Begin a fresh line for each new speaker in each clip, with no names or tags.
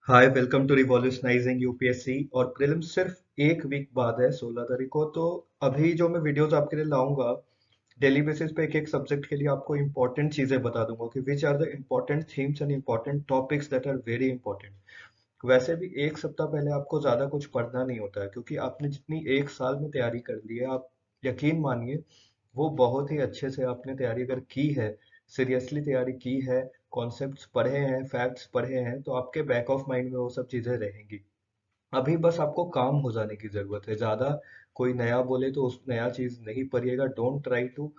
Hi welcome to revolutionising UPSC. और prelims सिर्फ एक वीक बाद है 16 तारीख को। तो अभी जो मैं वीडियोस आपके लिए लाऊंगा डेली बेसिस पे एक एक सब्जेक्ट के लिए आपको इंपॉर्टेंट चीजें बता दूंगा कि which are the important themes and important topics that are very important. वैसे भी एक सप्ताह पहले आपको ज्यादा कुछ पढ़ना नहीं होता है क्योंकि आपने जितनी एक साल में तैयारी कर ली है, आप यकीन मानिए वो बहुत ही अच्छे से आपने तैयारी अगर की है, सीरियसली तैयारी की है, कॉन्सेप्ट्स पढ़े हैं, फैक्ट्स पढ़े हैं, तो आपके बैक ऑफ माइंड में वो सब चीजें रहेंगी। अभी बस आपको काम हो जाने की जरूरत है। ज्यादा कोई नया बोले तो उस नया चीज नहीं पढ़िएगा। Don't try to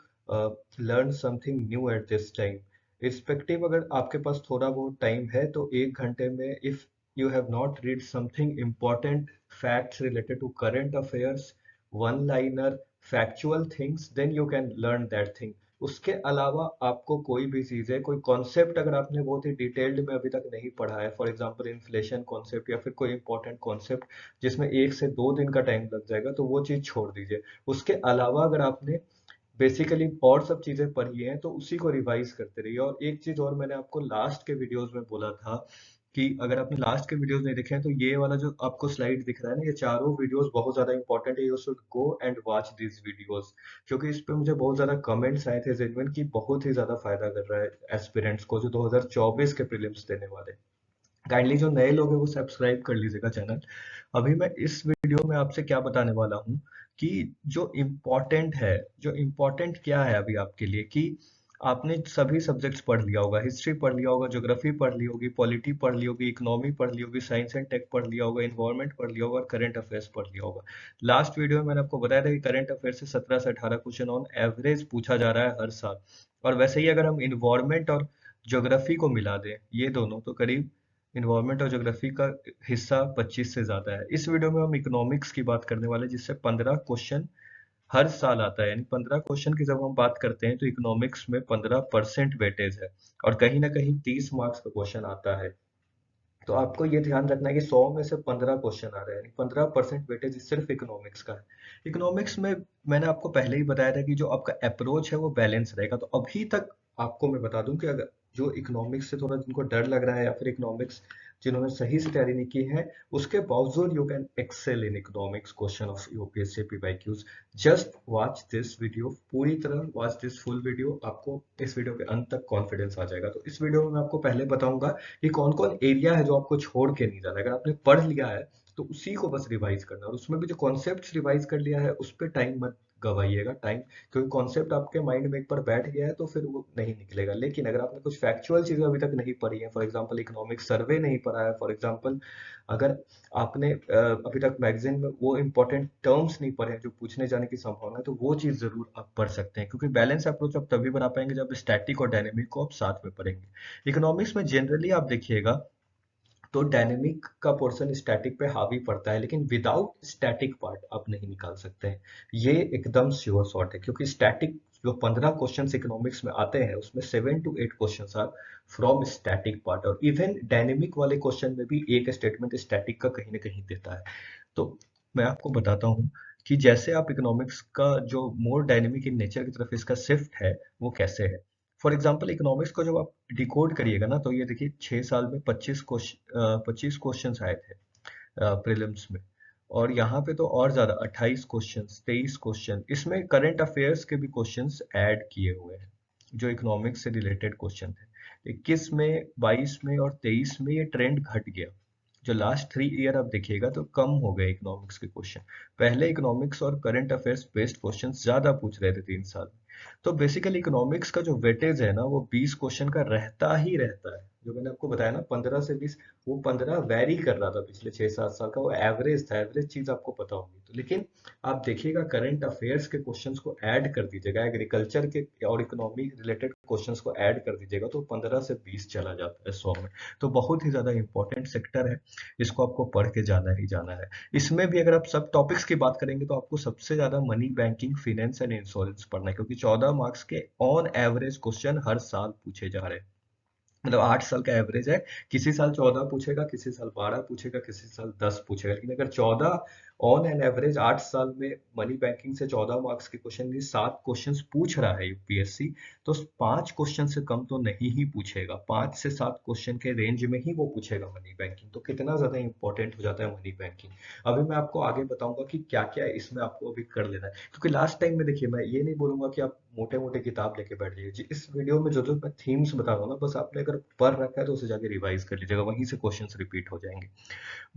learn something new at this time. Respective अगर आपके पास थोड़ा बहुत टाइम है तो 1 घंटे में if you have not read something important facts related to current affairs, one liner factual things, then you can learn that thing. उसके अलावा आपको कोई भी चीज है, कोई कॉन्सेप्ट अगर आपने बहुत ही डिटेल्ड में अभी तक नहीं पढ़ा है, फॉर एग्जांपल इन्फ्लेशन कॉन्सेप्ट या फिर कोई इंपॉर्टेंट कॉन्सेप्ट जिसमें 1 से 2 दिन का टाइम लग जाएगा, तो वो चीज छोड़ दीजिए। उसके अलावा अगर आपने बेसिकली और सब चीजें पढ़ी हैं तो उसी को रिवाइज करते रहिए। और एक चीज और मैंने आपको लास्ट के वीडियोस में बोला था कि अगर आपने लास्ट के वीडियोस नहीं देखे हैं तो ये वाला जो आपको स्लाइड दिख रहा है ना, ये चारों वीडियोस बहुत ज्यादा इंपॉर्टेंट है। You should go and watch this videos, क्योंकि इस पे मुझे बहुत ज्यादा कमेंट्स आए थे जेन्युइन की बहुत ही ज्यादा फायदा कर रहा है एस्पिरेंट्स को जो 2024 के प्रीलिम्स देने वाले। काइंडली जो नए लोग हैं वो सब्सक्राइब कर लीजिएगा चैनल। अभी मैं इस वीडियो में आपसे क्या बताने वाला हूँ कि जो इम्पोर्टेंट है, जो इम्पोर्टेंट क्या है अभी आपके लिए, कि आपने सभी सब्जेक्ट्स पढ़ लिया होगा, हिस्ट्री पढ़ लिया होगा, ज्योग्राफी पढ़ ली होगी, पॉलिटी पढ़ ली होगी, इकोनॉमी पढ़ ली होगी, साइंस एंड टेक पढ़ लिया होगा, इन्वायरमेंट पढ़ लिया होगा और करंट अफेयर्स पढ़ लिया होगा। लास्ट वीडियो में मैंने आपको बताया था कि करंट अफेयर से 17 से 18 क्वेश्चन ऑन एवरेज पूछा जा रहा है हर साल। और वैसे ही अगर हम इन्वायरमेंट और ज्योग्राफी को मिला दें, ये दोनों, तो करीब इन्वायरमेंट और ज्योग्राफी का हिस्सा 25 से ज्यादा है। इस वीडियो में हम इकोनॉमिक्स की बात करने वाले हैं, जिससे 15 क्वेश्चन हर साल आता है। यानी 15 क्वेश्चन की जब हम बात करते हैं तो इकोनॉमिक्स में 15% वेटेज है और कहीं ना कहीं 30 मार्क्स का क्वेश्चन आता है। तो आपको ये ध्यान रखना है कि 100 में से 15 क्वेश्चन आ रहे हैं, यानी 15% वेटेज सिर्फ इकोनॉमिक्स का है। इकोनॉमिक्स में मैंने आपको पहले ही बताया था कि जो आपका अप्रोच है वो बैलेंस रहेगा। तो अभी तक आपको मैं बता दूं कि अगर जो इकोनॉमिक्स से थोड़ा जिनको डर लग रहा है या फिर इकोनॉमिक्स जिन्होंने सही से तैयारी नहीं की है, उसके बावजूद you can excel in economics question of UPSC PYQs. Just watch this video, पूरी तरह वॉच दिस फुल वीडियो, आपको इस वीडियो के अंत तक कॉन्फिडेंस आ जाएगा। तो इस वीडियो में मैं आपको पहले बताऊंगा कि कौन कौन एरिया है जो आपको छोड़ के नहीं जाना। अगर आपने पढ़ लिया है तो उसी को बस रिवाइज करना, और उसमें भी जो कॉन्सेप्ट रिवाइज कर लिया है उस पर टाइम मत गवाइएगा टाइम, क्योंकि कॉन्सेप्ट आपके माइंड में एक बार बैठ गया है तो फिर वो नहीं निकलेगा। लेकिन अगर आपने कुछ फैक्चुअल चीजें अभी तक नहीं पढ़ी है, फॉर एग्जांपल इकोनॉमिक सर्वे नहीं पढ़ा है, फॉर एग्जांपल अगर आपने अभी तक मैगजीन में वो इंपॉर्टेंट टर्म्स नहीं पढ़े हैं जो पूछने जाने की संभावना है, तो वो चीज जरूर आप पढ़ सकते हैं, क्योंकि बैलेंस अप्रोच आप तभी बना पाएंगे जब स्टैटिक और डायनेमिक को आप साथ में पढ़ेंगे। इकोनॉमिक्स में जनरली आप देखिएगा तो डायनेमिक का पोर्शन स्टैटिक पे हावी पड़ता है, लेकिन विदाउट स्टैटिक पार्ट आप नहीं निकाल सकते हैं। ये एकदम श्योर शॉट है, क्योंकि स्टैटिक जो 15 क्वेश्चन इकोनॉमिक्स में आते हैं उसमें 7 to 8 question are from static part, और इवन डायनेमिक वाले क्वेश्चन में भी एक स्टेटमेंट स्टैटिक का कहीं ना कहीं देता है। तो मैं आपको बताता हूँ कि जैसे आप इकोनॉमिक्स का जो मोर डायनेमिक इन नेचर की तरफ इसका शिफ्ट है वो कैसे है। फॉर एग्जाम्पल इकोनॉमिक्स को जब आप डिकोड करिएगा ना, तो ये देखिए 6 साल में 25 क्वेश्चन आए थे प्रीलिम्स में। और यहाँ पे तो और ज्यादा 28 क्वेश्चन, 23 क्वेश्चन, इसमें करंट अफेयर्स के भी क्वेश्चंस ऐड किए हुए हैं जो इकोनॉमिक्स से रिलेटेड क्वेश्चन है। 21 में, 22 में और 23 में ये ट्रेंड घट गया। जो लास्ट 3 ईयर आप देखिएगा तो कम हो गए इकोनॉमिक्स के क्वेश्चन। पहले इकोनॉमिक्स और करंट अफेयर्स बेस्ड क्वेश्चन ज्यादा पूछ रहे थे 3 साल में। तो बेसिकली इकोनॉमिक्स का जो वेटेज है ना वो 20 क्वेश्चन का रहता ही रहता है। जो मैंने आपको बताया ना 15 से 20, वो 15 वैरी कर रहा था पिछले 6-7 साल का, वो एवरेज था। एवरेज चीज आपको पता होगी तो, लेकिन आप देखिएगा करंट अफेयर्स के क्वेश्चंस को ऐड कर दीजिएगा, एग्रीकल्चर के और इकोनॉमी रिलेटेड क्वेश्चंस को ऐड कर दीजिएगा तो 15 से 20 चला जाता है 100 में। तो बहुत ही ज्यादा इंपॉर्टेंट सेक्टर है, इसको आपको पढ़ के जाना ही जाना है। इसमें भी अगर आप सब टॉपिक्स की बात करेंगे तो आपको सबसे ज्यादा money, banking, finance and insurance पढ़ना है, क्योंकि 14 मार्क्स के ऑन एवरेज क्वेश्चन हर साल पूछे जा रहे हैं। मतलब 8 साल का एवरेज है। किसी साल 14 पूछेगा, किसी साल 12 पूछेगा, किसी साल 10 पूछेगा, लेकिन अगर 14 ऑन एन एवरेज 8 साल में मनी बैंकिंग से 14 मार्क्स के क्वेश्चन की 7 क्वेश्चंस पूछ रहा है यूपीएससी, तो 5 क्वेश्चन से कम तो नहीं ही पूछेगा। 5 से 7 क्वेश्चन के रेंज में ही वो पूछेगा मनी बैंकिंग। तो कितना ज्यादा इंपॉर्टेंट हो जाता है मनी बैंकिंग। अभी मैं आपको आगे बताऊंगा कि क्या क्या इसमें आपको अभी कर लेना है, क्योंकि लास्ट टाइम में देखिए मैं ये नहीं बोलूंगा कि आप मोटे मोटे किताब लेके बैठ जाइए जी। इस वीडियो में जो जो मैं थीम्स बता रहा हूँ ना, बस आपने अगर पढ़ रखा है तो उसे जाके रिवाइज कर लीजिएगा, वहीं से क्वेश्चंस रिपीट हो जाएंगे।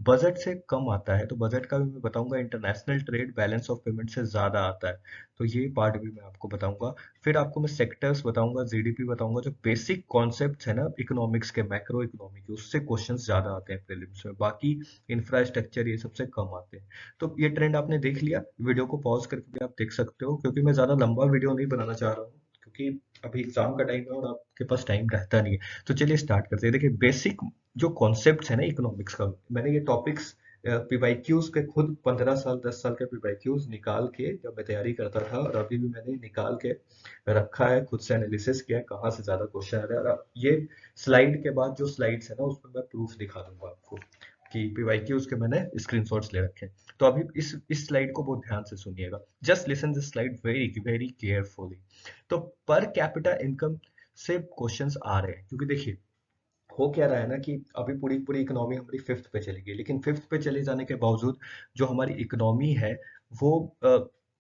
बजट से कम आता है, तो बजट का भी मैं बताऊंगा। International trade balance of payment से ज्यादा आता है, तो ये पार्ट भी मैं आपको बताऊंगा। फिर आपको मैं सेक्टर्स बताऊंगा, जीडीपी बताऊंगा। जो बेसिक कॉन्सेप्ट्स है ना इकोनॉमिक्स के, मैक्रो इकोनॉमी के, उससे क्वेश्चंस ज्यादा आते हैं प्रीलिम्स में। बाकी इंफ्रास्ट्रक्चर ये सबसे कम आते हैं। तो ये ट्रेंड आपने देख लिया, वीडियो को पॉज करके भी आप देख सकते हो, क्योंकि मैं ज्यादा लंबा वीडियो नहीं बनाना चाह रहा हूँ, क्योंकि अभी एग्जाम का टाइम है और आपके पास टाइम रहता नहीं है। तो चलिए स्टार्ट करते हैं। देखिए बेसिक जो कॉन्सेप्ट्स है ना इकोनॉमिक्स का, मैंने ये टॉपिक्स पीवाईक्यूज के खुद 15 साल 10 साल के पीवाईक्यूज निकाल के जब मैं तैयारी करता था, और अभी भी मैंने निकाल के रखा है, खुद से एनालिसिस किया है कहाँ से ज्यादा क्वेश्चन आ रहा है। और ये स्लाइड के बाद जो स्लाइड्स है ना उसमें मैं प्रूफ दिखा दूंगा आपको कि पीवाईक्यूज के मैंने स्क्रीनशॉट्स ले रखे हैं। तो अभी इस स्लाइड को बहुत ध्यान से सुनिएगा। Just listen this slide very very carefully. तो पर कैपिटा इनकम से क्वेश्चंस आ रहे हैं, क्योंकि देखिए हो क्या रहा है ना कि अभी पूरी पूरी इकोनॉमी हमारी फिफ्थ पे चली गई, लेकिन फिफ्थ पे चले जाने के बावजूद जो हमारी इकोनॉमी है वो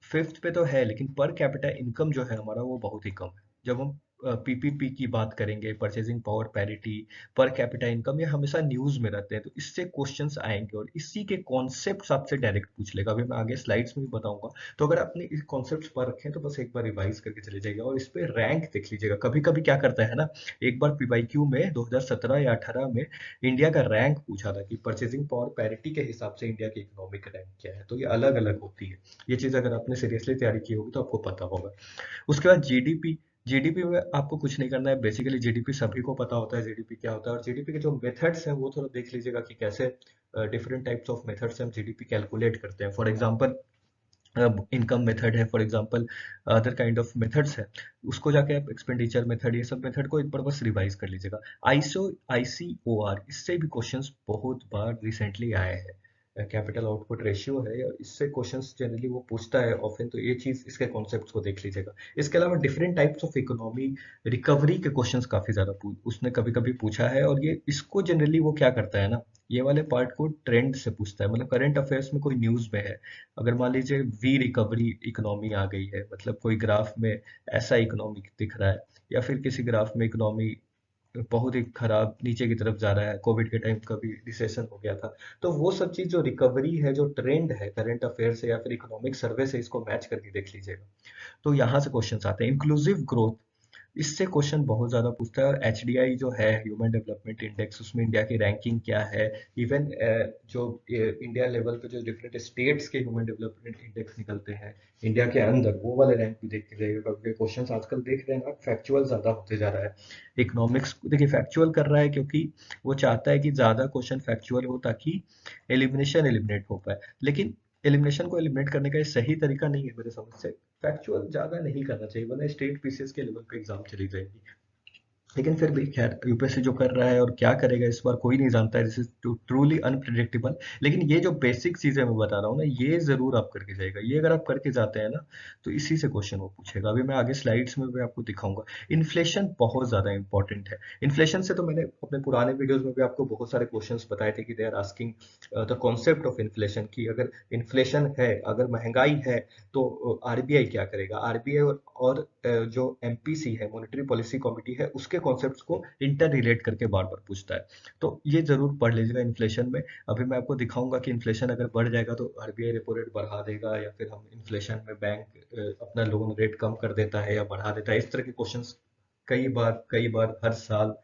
फिफ्थ पे तो है, लेकिन पर कैपिटा इनकम जो है हमारा वो बहुत ही कम है। जब हम पीपीपी की बात करेंगे, purchasing power parity, per capita income, ये हमेशा न्यूज में रहते हैं, तो इससे क्वेश्चंस आएंगे और इसी के कॉन्सेप्ट्स आपसे डायरेक्ट पूछ लेगा। अभी मैं आगे स्लाइड्स में भी बताऊंगा। तो अगर आपने इस कॉन्सेप्ट्स पर रखे हैं तो बस एक बार रिवाइज करके चले जाइएगा और इस पे रैंक देख लीजिएगा। कभी कभी क्या करता है ना, एक बार पीवाईक्यू में 2017 या 18 में इंडिया का रैंक पूछा था कि परचेजिंग पावर पैरिटी के हिसाब से इंडिया की इकोनॉमिक रैंक क्या है, तो ये अलग अलग होती है। ये चीज अगर आपने सीरियसली तैयारी की होगी तो आपको पता होगा। उसके बाद जीडीपी। जीडीपी में आपको कुछ नहीं करना है, बेसिकली जीडीपी सभी को पता होता है जीडीपी क्या होता है, और जीडीपी के जो मेथड्स हैं वो थोड़ा देख लीजिएगा कि कैसे डिफरेंट टाइप्स ऑफ मेथड से हम जीडीपी कैलकुलेट करते हैं। फॉर एग्जांपल इनकम मेथड है, for example other kind of methods है, उसको जाके आप एक्सपेंडिचर मेथड, ये सब मेथड को एक बार बस रिवाइज कर लीजिएगा। आईसीओआर, इससे भी क्वेश्चंस बहुत बार रिसेंटली आए हैं। कैपिटल आउटपुट रेशियो है, और इससे क्वेश्चंस जनरली वो पूछता है ऑफन, तो ये चीज इसके कॉन्सेप्ट्स को देख लीजिएगा। इसके अलावा different types of economy recovery के क्वेश्चंस काफी ज्यादा उसने कभी कभी पूछा है, और ये इसको जनरली वो क्या करता है ना, ये वाले पार्ट को ट्रेंड से पूछता है। मतलब करंट अफेयर्स में कोई न्यूज में है, अगर मान लीजिए वी रिकवरी इकोनॉमी आ गई है, मतलब कोई ग्राफ में ऐसा इकोनॉमी दिख रहा है, या फिर किसी ग्राफ में इकोनॉमी बहुत ही खराब नीचे की तरफ जा रहा है, कोविड के टाइम का भी रिसेशन हो गया था, तो वो सब चीज जो रिकवरी है, जो ट्रेंड है करंट अफेयर से या फिर इकोनॉमिक सर्वे से, इसको मैच करके देख लीजिएगा। तो यहाँ से क्वेश्चन आते हैं। इंक्लूसिव ग्रोथ, इससे क्वेश्चन बहुत ज्यादा पूछता है। और एचडीआई जो है, ह्यूमन डेवलपमेंट इंडेक्स, उसमें इंडिया की रैंकिंग क्या है। इवन जो इंडिया लेवल पे जो डिफरेंट स्टेट्स के ह्यूमन डेवलपमेंट इंडेक्स निकलते हैं इंडिया के अंदर, वो वाले रैंक भी देख के जाइएगा, क्योंकि क्वेश्चन आजकल देख रहे हैं ना फैक्चुअल ज्यादा होते जा रहा है। इकोनॉमिक्स देखिए फैक्चुअल कर रहा है, क्योंकि वो चाहता है कि ज्यादा क्वेश्चन फैक्चुअल हो, ताकि एलिमिनेशन एलिमिनेट हो पाए। लेकिन एलिमिनेशन को एलिमिनेट करने का ये सही तरीका नहीं है मेरे समझ से। फैक्चुअल ज्यादा नहीं करना चाहिए, वरना स्टेट पीसीएस के लेवल पे एग्जाम चली जाएगी। लेकिन फिर भी खैर यूपीएससी जो कर रहा है और क्या करेगा इस बार कोई नहीं जानता है, दिस इज ट्रूली अनप्रिडिक्टेबल। लेकिन ये जो बेसिक चीजें मैं बता रहा हूँ ना, ये जरूर आप करके जाएगा। ये अगर आप करके जाते हैं ना, तो इसी से क्वेश्चन वो पूछेगा। अभी मैं आगे स्लाइड्स में भी आपको दिखाऊंगा। इन्फ्लेशन बहुत ज्यादा इंपॉर्टेंट है। इन्फ्लेशन से तो मैंने अपने पुराने वीडियोस में भी आपको बहुत सारे क्वेश्चंस बताए थे कि they are asking the concept of inflation, की अगर इन्फ्लेशन है, अगर महंगाई है, तो आरबीआई क्या करेगा। आरबीआई और जो एमपीसी है, मॉनेटरी पॉलिसी कमिटी है, उसके कॉन्सेप्ट्स को इंटर रिलेट करके बार बार पूछता है। तो ये जरूर पढ़ लीजिएगा इन्फ्लेशन में। अभी मैं आपको दिखाऊंगा कि इन्फ्लेशन अगर बढ़ जाएगा तो आरबीआई रेपो रेट बढ़ा देगा, या फिर हम इन्फ्लेशन में बैंक अपना लोन रेट कम कर देता है या बढ़ा देता है। इस तरह के क्वेश्चंस कई बार हर साल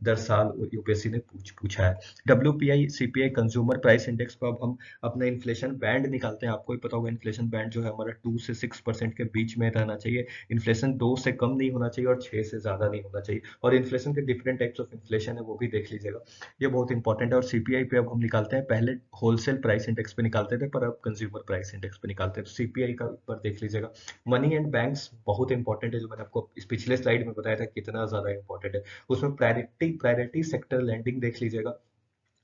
दर साल यूपीएससी ने पूछा है। WPI CPI consumer price index पर अब हम अपना इन्फ्लेशन बैंड निकालते हैं। आपको ही पता होगा इन्फ्लेशन बैंड जो है हमारा 2 से 6% के बीच में रहना चाहिए। इन्फ्लेशन 2 से कम नहीं होना चाहिए और 6 से ज्यादा नहीं होना चाहिए। और इन्फ्लेशन के डिफरेंट टाइप्स ऑफ इन्फ्लेशन है, वो भी देख लीजिएगा, ये बहुत इंपॉर्टेंट है। और सीपीआई पे अब हम निकालते हैं, पहले होलसेल प्राइस इंडेक्स पे निकालते थे, पर अब कंज्यूमर प्राइस इंडेक्स पे निकालते हैं। तो सीपीआई का ऊपर देख लीजिएगा। मनी एंड बैंक्स बहुत इंपॉर्टेंट है, जो मैंने आपको इस पिछले स्लाइड में बताया था कितना ज्यादा इंपॉर्टेंट है। उसमें प्रायोरिटी प्रायोरिटी सेक्टर लैंडिंग देख लीजिएगा।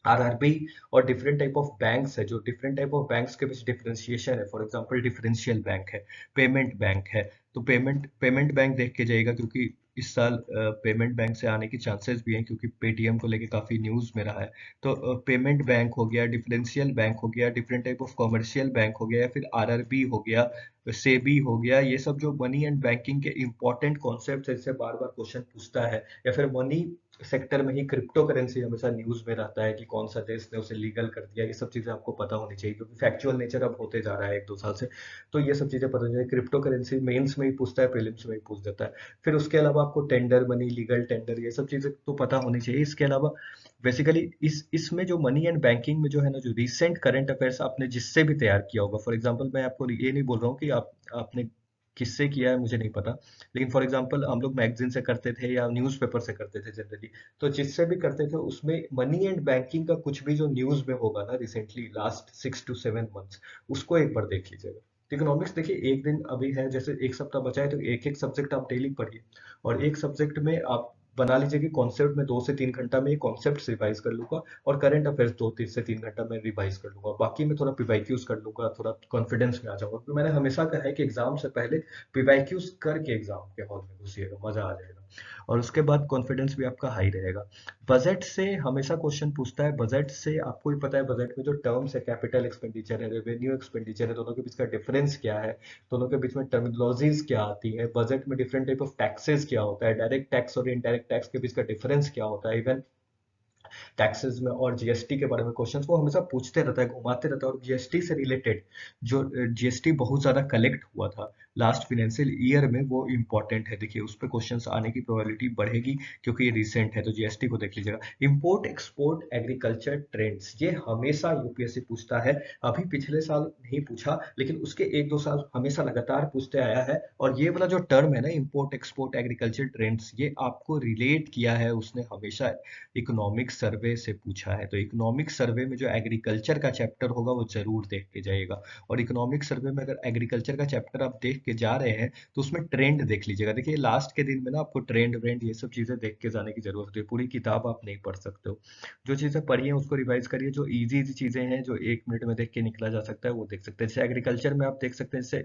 आरआरबी और डिफरेंट टाइप ऑफ बैंक्स है, जो डिफरेंट टाइप ऑफ बैंक्स के बीच डिफरेंशिएशन है। फॉर एग्जांपल डिफरेंशियल बैंक है, पेमेंट बैंक है। तो पेमेंट बैंक देख के जाइएगा, क्योंकि इस साल पेमेंट बैंक से आने की चांसेस भी हैं, क्योंकि पेटीएम को लेके काफी न्यूज में रहा है। तो पेमेंट बैंक हो गया, डिफरेंशियल बैंक हो गया, different type of commercial bank हो गया, या फिर आरआरबी हो गया, सेबी हो गया। ये सब जो मनी एंड बैंकिंग के इंपॉर्टेंट कॉन्सेप्ट है, इससे बार बार क्वेश्चन पूछता है। या फिर मनी सेक्टर में ही क्रिप्टो करेंसी हमेशा न्यूज में रहता है कि कौन सा देश ने उसे लीगल कर दिया। ये सब चीजें आपको पता होनी चाहिए, क्योंकि फैक्चुअल नेचर अब होते जा रहा है 1-2 साल से। तो ये सब चीजें पता चाहिए। क्रिप्टो करेंसी मेंस में ही पूछता है, प्रीलिम्स में ही पूछ देता है। फिर उसके अलावा आपको टेंडर मनी, लीगल टेंडर, ये सब चीजें तो पता होनी चाहिए। इसके अलावा बेसिकली इसमें जो मनी एंड बैंकिंग में जो है ना, जो रिसेंट करंट अफेयर्स आपने जिससे भी तैयार किया होगा, फॉर एग्जांपल मैं आपको ये नहीं बोल रहा हूँ कि आपने किससे किया है, मुझे नहीं पता। लेकिन फॉर एग्जांपल हम लोग मैगजीन से करते थे या न्यूज़पेपर से करते थे जनरली। तो जिससे भी करते थे उसमें मनी एंड बैंकिंग का कुछ भी जो न्यूज में होगा ना रिसेंटली लास्ट 6 to 7 मंथ्स, उसको एक बार देख लीजिएगा। तो इकोनॉमिक्स देखिए, एक दिन अभी है, जैसे एक सप्ताह बचा है, तो एक एक सब्जेक्ट आप डेली पढ़िए। और एक सब्जेक्ट में आप बना लीजिए कि कॉन्सेप्ट में 2 से 3 घंटा में कॉन्सेप्ट रिवाइज कर लूंगा, और करंट अफेयर्स 2 से 3 घंटा में रिवाइज कर लूंगा। बाकी मैं थोड़ा पीवाईक्यूज कर लूंगा, थोड़ा कॉन्फिडेंस में आ जाऊंगा। तो मैंने हमेशा कहा है कि एग्जाम से पहले पीवाईक्यूज करके एग्जाम के हॉल में घुसिएगा, मजा आ जाएगा। और उसके बाद कॉन्फिडेंस भी आपका हाई रहेगा। बजट से हमेशा क्वेश्चन पूछता है। बजट से आपको ही पता है, बजट में जो टर्म्स है, कैपिटल एक्सपेंडिचर है, रेवेन्यू एक्सपेंडिचर है, दोनों के बीच का डिफरेंस क्या है, दोनों के बीच में टर्मिनोलॉजीज क्या आती है, बजट में डिफरेंट टाइप ऑफ टैक्सेस क्या होता है, डायरेक्ट टैक्स और इनडायरेक्ट टैक्स के बीच का डिफरेंस क्या होता है, इवन टैक्सेस में और जीएसटी के बारे में क्वेश्चंस वो हमेशा पूछते रहता है, घुमाते रहता है। और जीएसटी से रिलेटेड जो जीएसटी बहुत ज्यादा कलेक्ट हुआ था लास्ट फाइनेंशियल ईयर में, वो इंपॉर्टेंट है। देखिए उस पर क्वेश्चंस आने की प्रोबेबिलिटी बढ़ेगी, क्योंकि ये रिसेंट है। तो जीएसटी को देख लीजिएगा। इंपोर्ट एक्सपोर्ट एग्रीकल्चर ट्रेंड्स, ये हमेशा यूपीएससी पूछता है। अभी पिछले साल नहीं पूछा, लेकिन उसके 1-2 साल हमेशा लगातार पूछते आया है। और ये वाला जो टर्म है ना, इंपोर्ट एक्सपोर्ट एग्रीकल्चर ट्रेंड्स, ये आपको रिलेट किया है उसने हमेशा इकोनॉमिक सर्वे से पूछा है। तो इकोनॉमिक सर्वे में जो एग्रीकल्चर का चैप्टर होगा वो जरूर देख के जाइएगा। और इकोनॉमिक सर्वे में अगर एग्रीकल्चर का चैप्टर आप देख के जा रहे हैं, तो उसमें ट्रेंड देख लीजिएगा। देखिए लास्ट के दिन में ना आपको ट्रेंड व्रेंड ये सब चीजें देख के जाने की जरूरत है। पूरी किताब आप नहीं पढ़ सकते हो। जो चीजें पढ़ी हैं उसको रिवाइज करिए। जो इजी इजी चीजें हैं, जो 1 मिनट में देख के निकला जा सकता है, वो देख सकते हैं। जैसे एग्रीकल्चर में आप देख सकते हैं, जैसे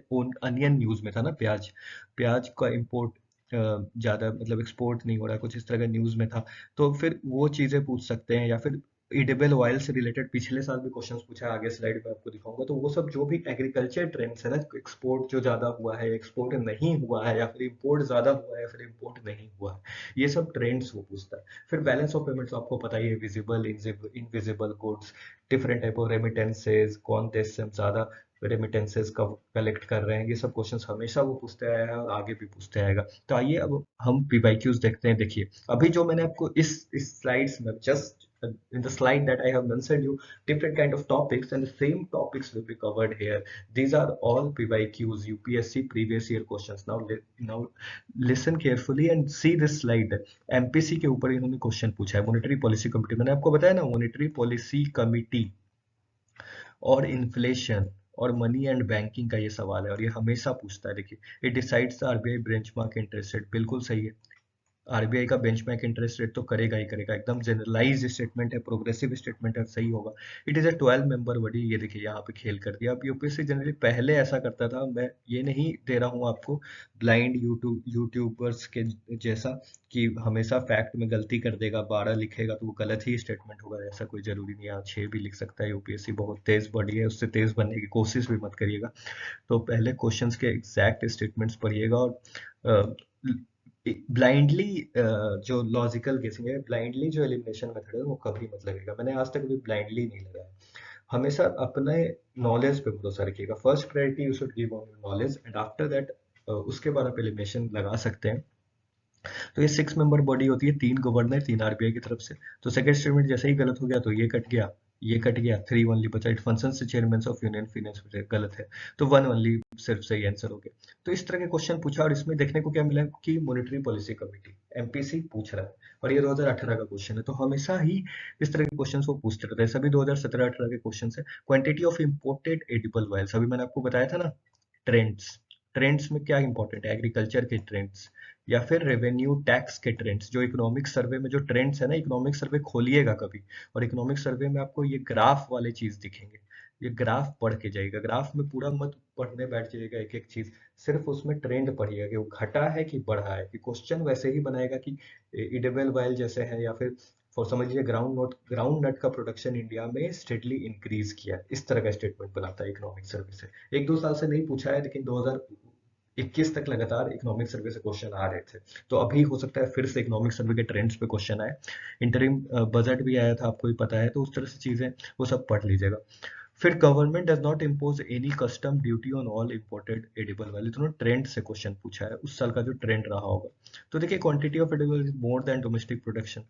अनियन न्यूज में था ना, प्याज प्याज का इम्पोर्ट ज्यादा, मतलब एक्सपोर्ट नहीं हो रहा है, कुछ इस तरह का न्यूज में था। तो फिर वो चीजें पूछ सकते हैं। या फिर एडिबल ऑयल से रिलेटेड पिछले साल भी क्वेश्चंस पूछा है, आगे स्लाइड में आपको दिखाऊंगा। तो वो सब जो भी एग्रीकल्चर ट्रेंड्स है ना, एक्सपोर्ट जो ज्यादा हुआ है, एक्सपोर्ट नहीं हुआ है, या फिर इंपोर्ट ज्यादा हुआ है, या फिर इंपोर्ट नहीं हुआ है, ये सब ट्रेंड्स वो पूछता है। फिर बैलेंस ऑफ पेमेंट्स आपको पता ही है, visible invisible goods, different type of remittances, कौन देश से हम ज्यादा रेमिटेंसेस का कलेक्ट कर रहे हैं, ये सब क्वेश्चंस हमेशा वो पूछते आया है और आगे भी पूछते आएगा। तो आइए अब हम पीवाईक्यूज देखते हैं। देखिए अभी जो मैंने आपको इस स्लाइड्स में just in the slide that I have mentioned you different kind of topics, and the same topics will be covered here. These are all PYQs, UPSC previous year questions. Now listen carefully and see this slide. MPC के ऊपर इन्होंने question पूछा है। Monetary policy committee, मैंने आपको बताया ना, monetary policy committee और इन्फ्लेशन और मनी एंड बैंकिंग का ये सवाल है, और ये हमेशा पूछता है। देखिए it decides the RBI benchmark interest rate, बिल्कुल सही है। आरबीआई का बेंचमार्क इंटरेस्ट रेट तो करेगा ही करेगा, एकदम जनरलाइज स्टेटमेंट है, प्रोग्रेसिव स्टेटमेंट है, सही होगा। It is a 12 member body, ये देखिए यहाँ पे खेल कर दिया। अब यूपीएससी जनरली पहले ऐसा करता था, मैं ये नहीं दे रहा हूँ आपको ब्लाइंड यूट्यूबर्स के जैसा कि हमेशा फैक्ट में गलती कर देगा, 12 लिखेगा तो वो गलत ही स्टेटमेंट होगा। ऐसा कोई जरूरी नहीं है, आप 6 भी लिख सकता है। यूपीएससी बहुत तेज बॉडी है, उससे तेज बनने की कोशिश भी मत करिएगा। तो पहले क्वेश्चंस के एग्जैक्ट स्टेटमेंट्स पढ़िएगा। और ब्लाइंडली जो लॉजिकल गेसिंग है, ब्लाइंडली जो एलिमिनेशन मेथड है, वो कभी मत लगेगा। मैंने आज तक भी ब्लाइंडली नहीं लगाया। हमेशा अपने नॉलेज पे भरोसा रखिएगा। First priority you should give on knowledge, and after that उसके बाद आप एलिमिनेशन लगा सकते हैं। तो ये 6 मेंबर बॉडी होती है, 3 गवर्नर, 3 आरबीआई की तरफ से। तो सेकंड स्टेटमेंट जैसे ही गलत हो गया तो ये कट गया, ये कट गया, 3 ओनली बचा। इट फंक्शन से चेयरमैन ऑफ यूनियन फाइनेंस, गलत है। तो 1 ओनली सिर्फ सही आंसर हो गया। तो इस तरह के क्वेश्चन पूछा, और इसमें देखने को क्या मिला कि मॉनेटरी पॉलिसी कमेटी एमपीसी पूछ रहा है, और ये 2018 का क्वेश्चन है। तो हमेशा ही इस तरह के क्वेश्चन वो पूछते रहते हैं। सभी 2017-18 के क्वेश्चन है। Quantity of imported edible oils, अभी मैंने आपको बताया था ना, ट्रेंड्स। ट्रेंड्स में क्या इंपॉर्टेंट है, एग्रीकल्चर के ट्रेंड्स, या फिर रेवेन्यू टैक्स के ट्रेंड्स, जो इकोनॉमिक सर्वे में जो ट्रेंड्स है ना, इकोनॉमिक सर्वे खोलिएगा कभी, और इकोनॉमिक सर्वे में आपको ये ग्राफ वाले चीज दिखेंगे। ये ग्राफ पढ़ के जाइएगा, ग्राफ में पूरा मत पढ़ने बैठ जाइएगा एक एक चीज, सिर्फ उसमें ट्रेंड पढ़िएगा कि वो घटा है कि बढ़ा है। कि क्वेश्चन वैसे ही बनाएगा कि इडेबल वाइल जैसे है, या फिर फॉर समझिए ग्राउंड नट का प्रोडक्शन इंडिया में स्टेडली इंक्रीज किया है, इस तरह का स्टेटमेंट बनाता है इकोनॉमिक सर्वे से। एक दो साल से नहीं पूछा है, लेकिन 2021 तक लगातार इकोनॉमिक सर्वे से क्वेश्चन आ रहे थे। तो अभी हो सकता है फिर से इकोनॉमिक सर्वे के ट्रेंड्स पे क्वेश्चन आए। इंटरिम बजट भी आया था, आपको भी पता है, तो उस तरह से चीजें वो सब पढ़ लीजिएगा। फिर government does not impose any custom duty on all imported edible value, दोनों ट्रेंड से क्वेश्चन पूछा है, उस साल का जो ट्रेंड रहा होगा। तो देखिए, quantity of edible is more than domestic production.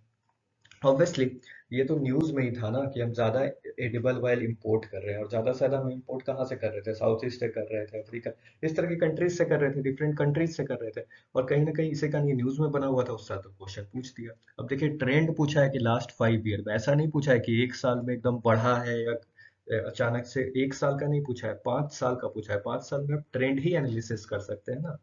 Obviously ये तो न्यूज में ही था ना कि हम ज्यादा एडिबल ऑयल इंपोर्ट कर रहे हैं, और ज्यादा से ज्यादा हम इंपोर्ट कहाँ से कर रहे थे? साउथ ईस्ट से कर रहे थे, अफ्रीका, इस तरह की कंट्रीज से कर रहे थे, डिफरेंट कंट्रीज से कर रहे थे। और कहीं ना कहीं इसे का ये न्यूज में बना हुआ था, उस साल तो क्वेश्चन पूछ दिया। अब देखिए, ट्रेंड पूछा है कि लास्ट 5 ईयर में, ऐसा नहीं पूछा है कि एक साल में एकदम बढ़ा है, या अचानक से एक साल का नहीं पूछा है, 5 साल का पूछा है। 5 साल में आप ट्रेंड ही एनालिसिस कर सकते हैं ना।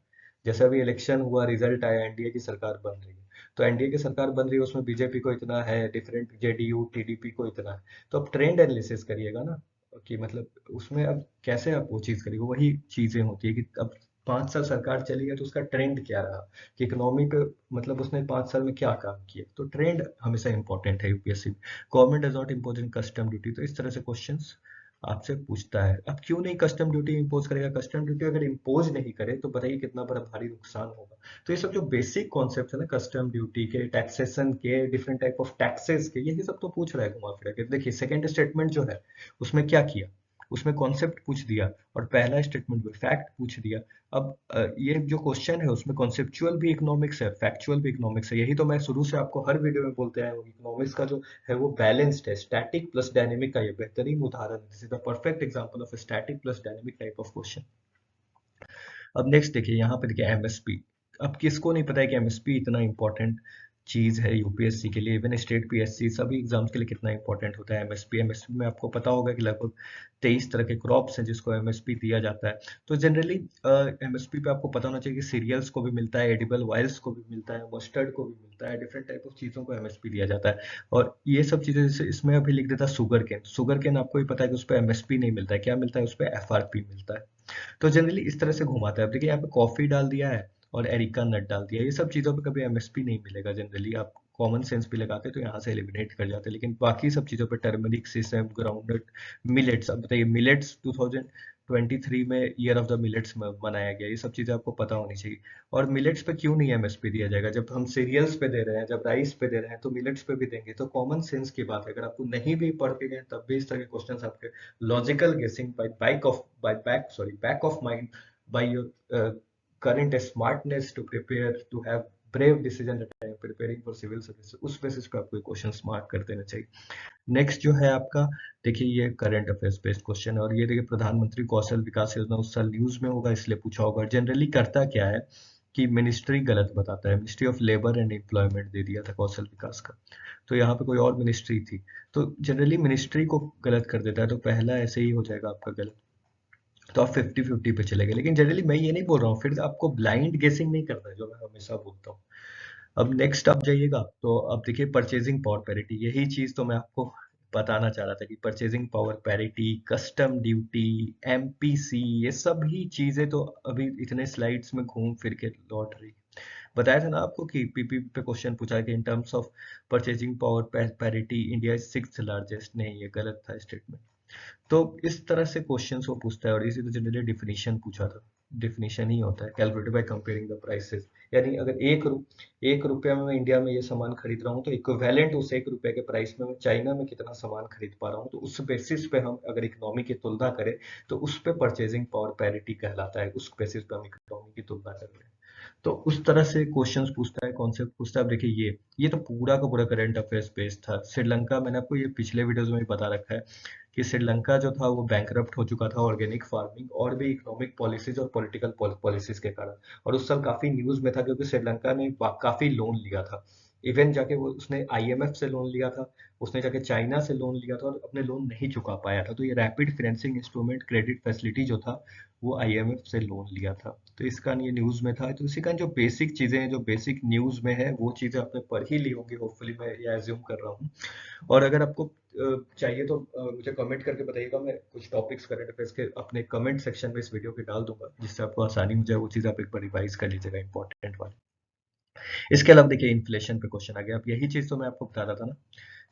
जैसे अभी इलेक्शन हुआ, रिजल्ट आया, एनडीए की सरकार बन रही है, तो एनडीए की सरकार बन रही है, उसमें बीजेपी को इतना है, डिफरेंट जेडीयू टीडीपी को इतना है। तो अब ट्रेंड एनालिसिस करिएगा ना, कि मतलब उसमें अब कैसे आप वो चीज करिएगा, वही चीजें होती है कि अब 5 साल सरकार चली है तो उसका ट्रेंड क्या रहा, कि इकोनॉमी पे मतलब उसने 5 साल में क्या काम किया। तो ट्रेंड हमेशा इंपॉर्टेंट है यूपीएससी में। Government does not impose in custom duty, तो इस तरह से क्वेश्चंस आपसे पूछता है। अब क्यों नहीं कस्टम ड्यूटी इंपोज करेगा? कस्टम ड्यूटी अगर इंपोज नहीं करे तो बताइए कितना बड़ा भारी नुकसान होगा। तो ये सब जो बेसिक कॉन्सेप्ट है ना, कस्टम ड्यूटी के, टैक्सेशन के, डिफरेंट टाइप ऑफ टैक्सेस के, यही सब तो पूछ रहा है घुमा फिरा के। देखिए, सेकंड स्टेटमेंट जो है उसमें क्या किया, उसमें कॉन्सेप्ट पूछ दिया, और पहला स्टेटमेंट में फैक्ट पूछ दिया। अब ये जो क्वेश्चन है उसमें कॉन्सेप्चुअल भी इकोनॉमिक्स है, फैक्चुअल भी इकोनॉमिक्स है। यही तो मैं शुरू से आपको हर वीडियो में बोलते आया हूँ, इकोनॉमिक्स का जो है वो बैलेंस्ड है, स्टैटिक प्लस डायनेमिक का ये बेहतरीन उदाहरण है। This is the perfect example of static plus dynamic type of question. अब नेक्स्ट देखिए, यहाँ पे देखिए एमएसपी। अब किसको नहीं पता है कि एमएसपी इतना इंपॉर्टेंट चीज है यूपीएससी के लिए, इवन स्टेट पीएससी सभी एग्जाम्स के लिए कितना इंपॉर्टेंट होता है एमएसपी। एमएसपी में आपको पता होगा कि लगभग 23 तरह के क्रॉप्स हैं जिसको एमएसपी दिया जाता है। तो जनरली एमएसपी पे आपको पता होना चाहिए कि सीरियल्स को भी मिलता है, एडिबल ऑयल्स को भी मिलता है, मस्टर्ड को भी मिलता है, डिफरेंट टाइप ऑफ चीजों को एमएसपी दिया जाता है। और ये सब चीजें, जैसे इसमें अभी लिख देता शुगर केन आपको भी पता है कि उस पर एमएसपी नहीं मिलता है, क्या मिलता है? उस पर एफआरपी मिलता है। तो जनरली इस तरह से घुमाता है। अब देखिए, यहाँ पे कॉफी डाल दिया है और एरिका नट डाल दिया है, ये सब चीजों पे कभी एमएसपी नहीं मिलेगा। जनरली आप कॉमन सेंस भी लगाते तो यहाँ से एलिमिनेट कर जाते, लेकिन बाकी सब चीजों पे टर्मरिक, सीसम, ग्राउंडनट, मिलेट्स। अब बताइए, मिलेट्स 2023 में ईयर ऑफ द मिलेट्स मनाया गया, ये सब चीजें आपको पता होनी चाहिए। और मिलेट्स पे क्यों नहीं एमएसपी दिया जाएगा? जब हम सीरियल्स पे दे रहे हैं, जब राइस पे दे रहे हैं, तो मिलेट्स पे भी देंगे। तो कॉमन सेंस की बात है, अगर आपको नहीं भी पढ़ के गए तब भी इस तरह के क्वेश्चंस आपके लॉजिकल गेसिंग bye back of mind, by your current smartness to prepare to have brave decision that I am preparing for civil service, उस बेसिस पे आपको क्वेश्चन मार्क कर देना चाहिए। नेक्स्ट जो है आपका, देखिए ये करंट अफेयर्स बेस्ड क्वेश्चन है, और ये देखिए प्रधानमंत्री कौशल विकास योजना उस साल न्यूज में होगा इसलिए पूछा होगा। जनरली करता क्या है कि मिनिस्ट्री गलत बताता है, ministry of labour and employment दे दिया था कौशल विकास का, तो यहाँ पे कोई और मिनिस्ट्री थी। तो जनरली मिनिस्ट्री को गलत कर देता है, तो पहला ऐसे ही हो जाएगा आपका गलत। तो आप 50-50 पे चले गए। लेकिन जनरली मैं ये नहीं बोल रहा हूँ, फिर आपको ब्लाइंड गेसिंग नहीं करना है, जो मैं हमेशा बोलता हूँ। अब नेक्स्ट आप जाइएगा, तो अब देखिए परचेजिंग पावर पैरिटी, यही चीज तो मैं आपको बताना चाह रहा था कि purchasing power parity, custom duty, MPC, ये सब ही चीजें तो अभी इतने स्लाइड्स में घूम फिर के लौट रही। बताया था ना आपको कि पीपी पे क्वेश्चन पूछा है कि in terms of purchasing power parity India is 6th largest, नहीं ये गलत था स्टेटमेंट। तो इस तरह से क्वेश्चंस वो पूछता है। और इसी तो जनरली डिफिनीशन पूछा था, डिफिनीशन ही होता है calculated by comparing the prices. यानी अगर एक रुपया में मैं इंडिया में ये सामान खरीद रहा हूँ, तो इक्विवेलेंट उस 1 रुपए के प्राइस में मैं चाइना में कितना सामान खरीद पा रहा हूँ, तो उस बेसिस पे हम अगर इकोनॉमी की तुलना करें तो उस पे परचेजिंग पावर पैरिटी कहलाता है, उस बेसिस पे हम इकोनॉमी की तुलना कर रहे हैं। तो उस तरह से क्वेश्चंस पूछता है, कॉन्सेप्ट पूछता है। अब देखिए, ये तो पूरा का पूरा करंट अफेयर्स बेस्ड था। श्रीलंका, मैंने आपको ये पिछले वीडियोस में भी बता रखा है कि श्रीलंका जो था वो बैंकरप्ट हो चुका था ऑर्गेनिक फार्मिंग और भी इकोनॉमिक पॉलिसीज और पॉलिटिकल पॉलिसीज के कारण। और उस साल काफी न्यूज में था क्योंकि श्रीलंका ने काफी लोन लिया था। इवन जाके वो उसने आईएमएफ से लोन लिया था, उसने जाके चाइना से लोन लिया था और अपने लोन नहीं चुका पाया था। तो ये rapid financing instrument credit facility जो था वो आईएमएफ से लोन लिया था। तो इसका ये न्यूज़ में था। तो इसी का जो बेसिक चीज़ें हैं, जो बेसिक न्यूज़ में है, वो चीज़ें आपने पढ़ ही ली होंगी होपफुली, मैं ये एज्यूम कर रहा हूँ। और अगर आपको चाहिए तो मुझे कमेंट करके बताइएगा, मैं कुछ टॉपिक्स करंट अफेयर्स के अपने कमेंट सेक्शन में इस वीडियो के डाल दूंगा, जिससे आपको आसानी हो जाए, वो चीज़ आप एक बार रिवाइज कर लीजिएगा इंपॉर्टेंट वाली। इसके अलावा देखिए इन्फ्लेशन पे क्वेश्चन आ गया। अब यही चीज़ तो मैं आपको बता रहा था ना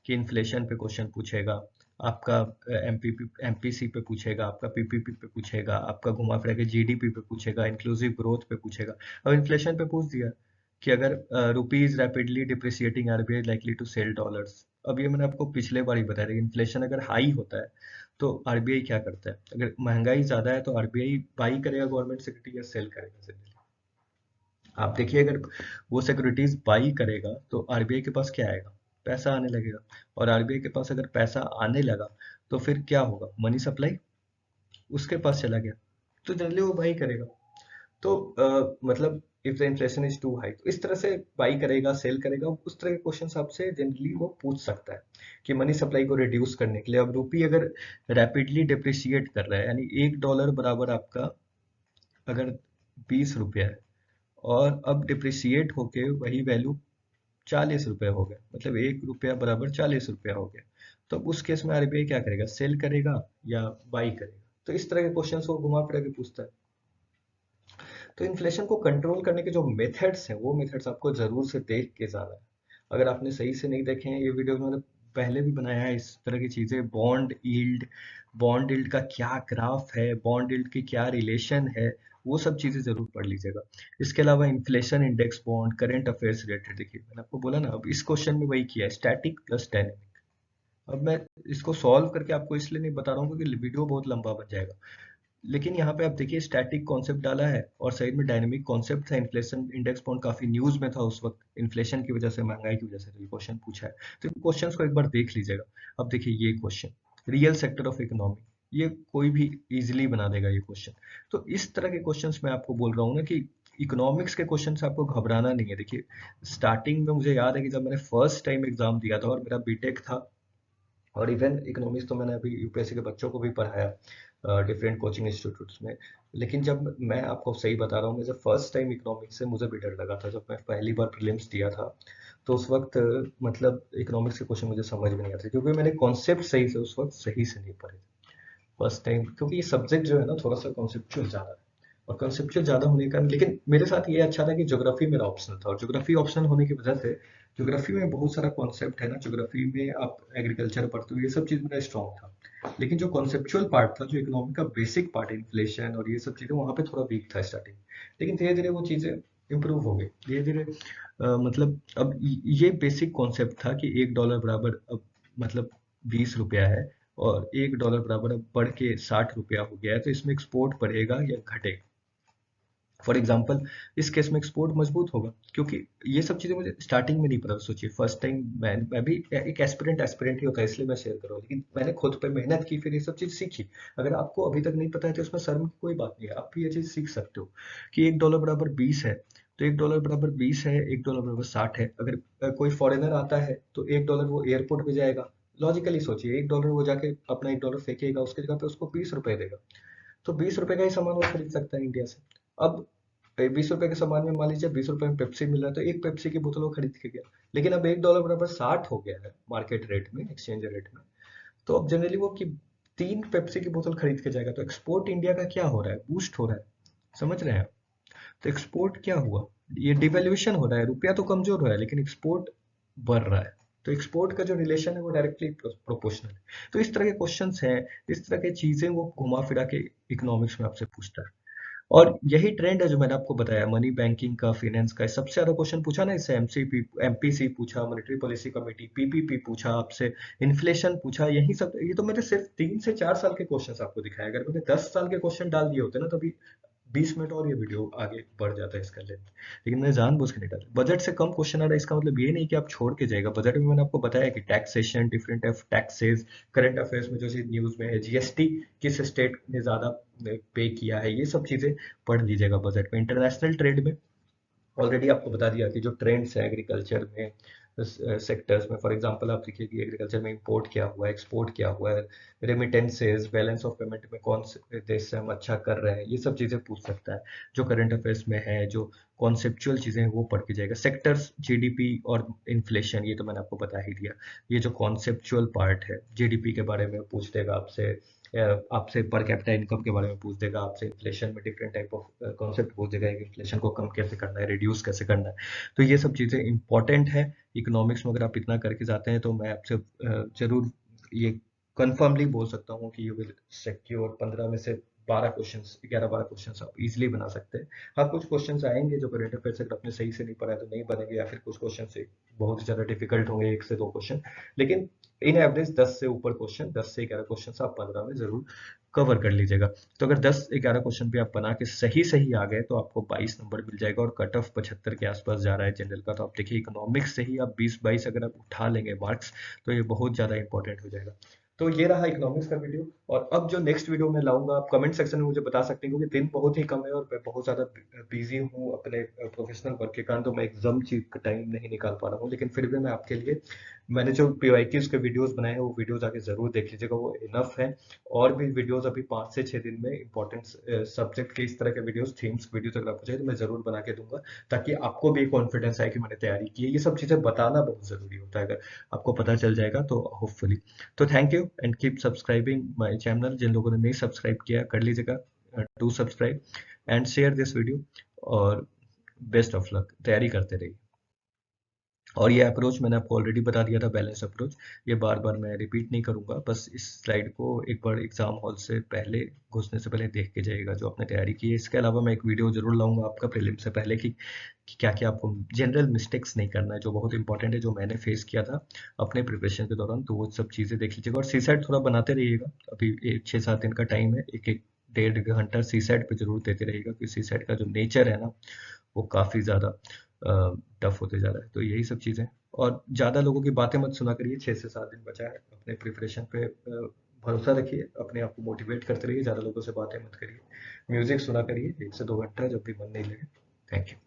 कि इन्फ्लेशन पे क्वेश्चन पूछेगा आपका, एमपीसी पे पूछेगा आपका, पीपीपी पे पूछेगा आपका, घुमा फिरा के जीडीपी पे पूछेगा, इंक्लूसिव ग्रोथ पे पूछेगा। अब इन्फ्लेशन पे पूछ दिया कि अगर rupees rapidly depreciating RBI likely to sell dollars. अब ये मैंने आपको पिछले बार ही बताया था, इन्फ्लेशन अगर हाई होता है तो आरबीआई क्या करता है, अगर महंगाई ज्यादा है तो आरबीआई बाई करेगा गवर्नमेंट सिक्योरिटी या सेल करेगा। आप देखिए अगर वो सिक्योरिटीज बाई करेगा तो आरबीआई के पास क्या आएगा, पैसा आने लगेगा। और आरबीआई के पास अगर पैसा आने लगा तो फिर क्या होगा, मनी सप्लाई उसके पास चला गया, तो जनरली वो बाई करेगा। तो मतलब if the inflation is too high, तो इस तरह से बाई करेगा सेल करेगा, उस तरह के क्वेश्चंस आपसे जनरली वो पूछ सकता है कि मनी सप्लाई को रिड्यूस करने के लिए। अब रूपी अगर रैपिडली डिप्रिशिएट कर रहा है, यानी $1 बराबर आपका अगर 20 रुपया है, और अब डिप्रिसिएट होके वही वैल्यू ₹40 हो गया, मतलब ₹1 बराबर ₹40 हो गया। तो अब उस केस में आरबीआई क्या करेगा, सेल करेगा या बाई करेगा। तो इस तरह के क्वेश्चंस को घुमा फिरा के पूछता है। तो इन्फ्लेशन को कंट्रोल करने के जो मेथड्स हैं, वो मेथड्स आपको जरूर से देख के जाना है। अगर आपने सही से नहीं देखे हैं, ये वीडियो मैंने पहले भी बनाया है इस तरह की चीजें, बॉन्ड यील्ड का क्या ग्राफ है, बॉन्ड यील्ड की क्या रिलेशन है, वो सब चीजें जरूर पढ़ लीजिएगा। इसके अलावा inflation index bond, current affairs related, देखिए मैंने आपको बोला ना, अब इस क्वेश्चन में वही किया है, स्टैटिक प्लस डायनेमिक। अब मैं इसको सॉल्व करके आपको इसलिए नहीं बता रहा हूँ क्योंकि वीडियो बहुत लंबा बन जाएगा, लेकिन यहाँ पे आप देखिए स्टैटिक कॉन्सेप्ट डाला है और साइड में डायनेमिक कॉन्सेप्ट था। इन्फ्लेशन इंडेक्स बॉन्ड काफी न्यूज में था उस वक्त, इन्फ्लेशन की वजह से, महंगाई की वजह से, तो ये क्वेश्चन पूछा है। तो क्वेश्चंस को एक बार देख लीजिएगा। अब देखिए ये question, real sector of economy, ये कोई भी इजीली बना देगा ये क्वेश्चन। तो इस तरह के क्वेश्चंस मैं आपको बोल रहा हूँ ना कि इकोनॉमिक्स के क्वेश्चन से आपको घबराना नहीं है। देखिए स्टार्टिंग में मुझे याद है कि जब मैंने फर्स्ट टाइम एग्जाम दिया था और मेरा बीटेक था, और इवन इकोनॉमिक्स तो मैंने अभी यूपीएससी के बच्चों को भी पढ़ाया डिफरेंट कोचिंग इंस्टीट्यूट्स में। लेकिन जब मैं आपको सही बता रहा हूँ, मुझे फर्स्ट टाइम इकोनॉमिक्स से मुझे भी डर लगा था जब मैं पहली बार प्रीलिम्स दिया था। तो उस वक्त मतलब इकोनॉमिक्स के क्वेश्चन मुझे समझ में नहीं आते, क्योंकि मैंने कॉन्सेप्ट सही से उस वक्त सही से नहीं पढ़े फर्स्ट टाइम, क्योंकि ये सब्जेक्ट जो है ना थोड़ा सा कॉन्सेप्चुअल ज्यादा है। और कॉन्सेप्चुअल ज्यादा होने का, लेकिन मेरे साथ ये अच्छा था कि ज्योग्राफी मेरा ऑप्शनल था, और ज्योग्राफी ऑप्शनल होने की वजह से ज्योग्राफी में बहुत सारा कॉन्सेप्ट है ना, ज्योग्राफी में आप एग्रीकल्चर पढ़ते हो, ये सब चीज मेरा स्ट्रॉन्ग था। लेकिन जो कॉन्सेप्चुअल पार्ट था, जो इकोनॉमिक का बेसिक पार्ट, इन्फ्लेशन और ये सब चीजें, वहां पे थोड़ा वीक था स्टार्टिंग। लेकिन धीरे धीरे वो चीजें इंप्रूव हो गई धीरे धीरे। मतलब अब ये बेसिक कॉन्सेप्ट था कि $1 बराबर अब मतलब ₹20 है, और $1 बराबर अब बढ़ के ₹60 हो गया है, तो इसमें एक्सपोर्ट बढ़ेगा या घटेगा। फॉर एग्जाम्पल इस केस में एक्सपोर्ट मजबूत होगा, क्योंकि ये सब चीजें मुझे स्टार्टिंग में नहीं पता। सोचिए फर्स्ट टाइम मैं भी एक एस्पिरेंट ही होता है, इसलिए मैं शेयर कर रहा हूँ, लेकिन मैंने खुद पे मेहनत की, फिर ये सब चीज सीखी। अगर आपको अभी तक नहीं पता है तो इसमें शर्म की कोई बात नहीं है, आप भी ये चीज सीख सकते हो कि $1 बराबर 20 है, तो $1 बराबर 20 है, $1 बराबर 60 है। अगर कोई फॉरेनर आता है तो $1 वो एयरपोर्ट पे जाएगा, लॉजिकली सोचिए $1 वो जाके अपना $1 फेंकेगा, उसकी जगह पे उसको ₹20 देगा, तो ₹20 का ही सामान वो खरीद सकता है इंडिया से। अब ₹20 के सामान में मान लीजिए ₹20 में पेप्सी मिल रहा है, तो एक पेप्सी की बोतल वो खरीद के गया। लेकिन अब $1 बराबर 60 हो गया है मार्केट रेट में, एक्सचेंज रेट में, तो अब जनरली वो कि 3 पेप्सी की बोतल खरीद के जाएगा। तो एक्सपोर्ट इंडिया का क्या हो रहा है, बूस्ट हो रहा है, समझ रहे हैं आप। तो एक्सपोर्ट क्या हुआ, ये डिवेल्यूशन हो रहा है, रुपया तो कमजोर हो रहा है लेकिन एक्सपोर्ट बढ़ रहा है। तो एक्सपोर्ट का जो रिलेशन है वो डायरेक्टली प्रोपोर्शनल है। तो इस तरह के क्वेश्चंस हैं, इस तरह की चीजें वो घुमा फिरा के इकोनॉमिक्स में आपसे पूछता है। और यही ट्रेंड है जो मैंने आपको बताया, मनी बैंकिंग का, फाइनेंस का, सबसे ज्यादा क्वेश्चन पूछा ना इससे, एमसीपी एमपीसी पूछा, मॉनेटरी पॉलिसी कमेटी, पीपीपी पूछा आपसे, इन्फ्लेशन पूछा, यही सब। ये तो मैंने सिर्फ 3 से 4 साल के क्वेश्चन आपको दिखाया, अगर मैंने 10 साल के क्वेश्चन डाल दिए होते ना, तभी 20 मिनट और ये वीडियो आगे बढ़ जाता है इसका लेंथ। लेकिन मैंने जानबूझ के नहीं डाला। बजट से कम क्वेश्चन आ रहा है, इसका मतलब ये नहीं कि आप छोड़ के जाएगा। बजट में मैंने आपको बताया कि taxation, different of taxes, current affairs में जो चीज न्यूज में है, जीएसटी किस स्टेट ने ज्यादा पे किया है, ये सब चीजें पढ़ लीजिएगा बजट में। इंटरनेशनल ट्रेड में ऑलरेडी आपको बता दिया कि जो ट्रेंड्स है एग्रीकल्चर में, सेक्टर्स में। फॉर एग्जांपल आप देखिए कि एग्रीकल्चर में इंपोर्ट क्या हुआ है, एक्सपोर्ट क्या हुआ है, रेमिटेंसेस, बैलेंस ऑफ पेमेंट में कौन से देश से हम अच्छा कर रहे हैं, ये सब चीज़ें पूछ सकता है। जो करंट अफेयर्स में है, जो कॉन्सेप्चुअल चीज़ें हैं वो पढ़ के जाएगा। सेक्टर्स, जीडीपी और इन्फ्लेशन, ये तो मैंने आपको बता ही दिया। ये जो कॉन्सेप्चुअल पार्ट है, जीडीपी के बारे में पूछ देगा आपसे, आपसे पर कैपिटा इनकम के बारे में पूछ देगा, आपसे इन्फ्लेशन में डिफरेंट टाइप ऑफ कॉन्सेप्ट पूछ देगा, इन्फ्लेशन को कम कैसे करना है, रिड्यूस कैसे करना है। तो ये सब चीज़ें इंपॉर्टेंट है। इकोनॉमिक्स में अगर आप इतना करके जाते हैं तो मैं आपसे जरूर ये कंफर्मली बोल सकता हूँ कि यू विल सिक्योर 15 में से 12 क्वेश्चंस, 11-12 क्वेश्चंस आप इजीली बना सकते हैं। हाँ, कुछ क्वेश्चंस आएंगे जो करंट अफेयर अगर आपने सही से नहीं पढ़ा है तो नहीं बनेंगे, या फिर कुछ क्वेश्चन से बहुत ज़्यादा डिफिकल्ट होंगे, 1 से 2 क्वेश्चन। लेकिन इन एवरेज 10 से ऊपर क्वेश्चन, 10 से 11 क्वेश्चन आप 15 में जरूर कवर कर लीजिएगा। तो अगर 10-11 क्वेश्चन भी आप बना के सही सही आ गए तो आपको 22 नंबर मिल जाएगा, और कट ऑफ 75 के आसपास जा रहा है जनरल का। तो आप देखिए इकोनॉमिक्स से ही आप 20-22 अगर आप उठा लेंगे मार्क्स, तो ये बहुत ज़्यादा इंपॉर्टेंट हो जाएगा। तो ये रहा इकोनॉमिक्स का वीडियो। और अब जो नेक्स्ट वीडियो मैं लाऊंगा, आप कमेंट सेक्शन में मुझे बता सकते हैं, क्योंकि दिन बहुत ही कम है और मैं बहुत ज़्यादा बिजी हूँ अपने प्रोफेशनल वर्क के कारण, तो मैं एग्जाम चीज का टाइम नहीं निकाल पा रहा हूँ। लेकिन फिर भी मैं आपके लिए, मैंने जो पीवाईक्यूज के वीडियोस बनाए हैं वो वीडियोस आके जरूर देख लीजिएगा, वो इनफ है। और भी वीडियोस अभी 5 से 6 दिन में इंपॉर्टेंट सब्जेक्ट के इस तरह के वीडियोस, थीम्स वीडियोस अगर आपको चाहिए तो मैं जरूर बना के दूंगा, ताकि आपको भी कॉन्फिडेंस आए कि मैंने तैयारी की है। ये सब चीजें बताना बहुत जरूरी होता है, अगर आपको पता चल जाएगा तो होपफुली। तो thank you and keep subscribing my channel. जिन लोगों ने नहीं सब्सक्राइब किया कर लीजिएगा, do subscribe and share this video. और बेस्ट ऑफ लक, तैयारी करते रहिए। और ये अप्रोच मैंने आपको ऑलरेडी बता दिया था, बैलेंस अप्रोच। ये बार बार मैं रिपीट नहीं करूंगा, बस इस स्लाइड को एक बार एग्जाम हॉल से पहले, घुसने से पहले देख के जाइएगा जो आपने तैयारी की है। इसके अलावा मैं एक वीडियो जरूर लाऊंगा आपका प्रीलिम से पहले कि क्या क्या आपको जनरल मिस्टेक्स नहीं करना है, जो बहुत इंपॉर्टेंट है, जो मैंने फेस किया था अपने प्रिपरेशन के दौरान। तो वो सब चीज़ें देख लीजिएगा, और सी सेट थोड़ा बनाते रहिएगा। अभी 6-7 दिन का टाइम है, एक एक 1.5 घंटा सी सेट पे जरूर देते रहिएगा, क्योंकि सी सेट का जो नेचर है ना, वो काफ़ी ज़्यादा टफ होते जा रहा है। तो यही सब चीज़ें। और ज़्यादा लोगों की बातें मत सुना करिए, 6 से 7 दिन बचा है, अपने प्रिपरेशन पे भरोसा रखिए, अपने आप को मोटिवेट करते रहिए, ज़्यादा लोगों से बातें मत करिए, म्यूजिक सुना करिए 1 से 2 घंटा जब भी मन नहीं लगे। Thank you.